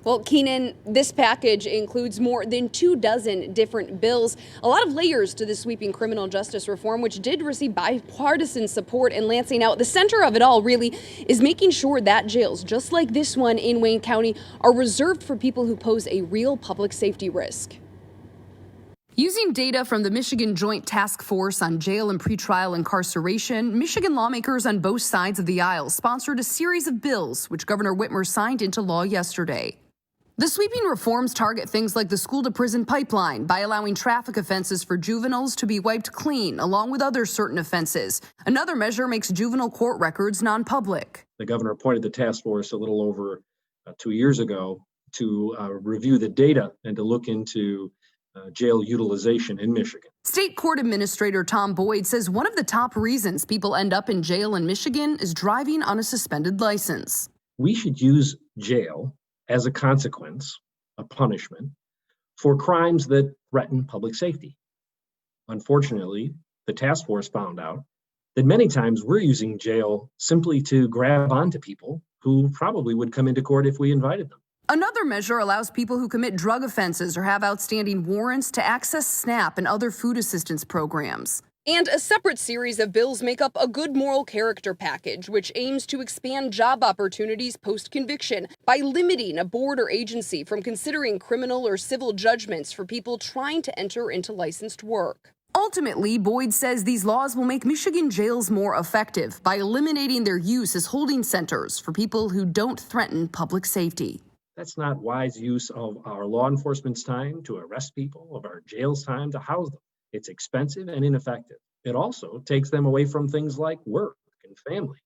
Well, Keenan, this package includes more than 24 different bills, a lot of layers to the sweeping criminal justice reform, which did receive bipartisan support in Lansing. Now, at the center of it all really is making sure that jails, just like this one in Wayne County, are reserved for people who pose a real public safety risk. Using data from the Michigan Joint Task Force on Jail and Pretrial Incarceration, Michigan lawmakers on both sides of the aisle sponsored a series of bills, which Governor Whitmer signed into law yesterday. The sweeping reforms target things like the school-to-prison pipeline by allowing traffic offenses for juveniles to be wiped clean, along with other certain offenses. Another measure makes juvenile court records non-public. The governor appointed the task force a little over 2 years ago to review the data and to look into jail utilization in Michigan. State Court Administrator Tom Boyd says one of the top reasons people end up in jail in Michigan is driving on a suspended license. We should use jail as a consequence, a punishment, for crimes that threaten public safety. Unfortunately, the task force found out that many times we're using jail simply to grab onto people who probably would come into court if we invited them. Another measure allows people who commit drug offenses or have outstanding warrants to access SNAP and other food assistance programs. And a separate series of bills make up a good moral character package, which aims to expand job opportunities post-conviction by limiting a board or agency from considering criminal or civil judgments for people trying to enter into licensed work. Ultimately, Boyd says these laws will make Michigan jails more effective by eliminating their use as holding centers for people who don't threaten public safety. That's not wise use of our law enforcement's time to arrest people, of our jail's time to house them. It's expensive and ineffective. It also takes them away from things like work and family.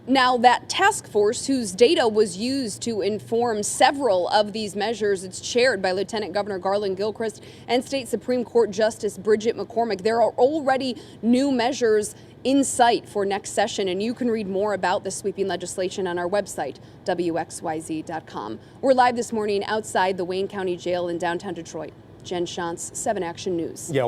Now, that task force, whose data was used to inform several of these measures, it's chaired by Lieutenant Governor Garland Gilchrist and State Supreme Court Justice Bridget McCormick. There are already new measures in sight for next session, and you can read more about the sweeping legislation on our website, WXYZ.com. We're live this morning outside the Wayne County Jail in downtown Detroit. Jen Shantz, 7 Action News. Yeah.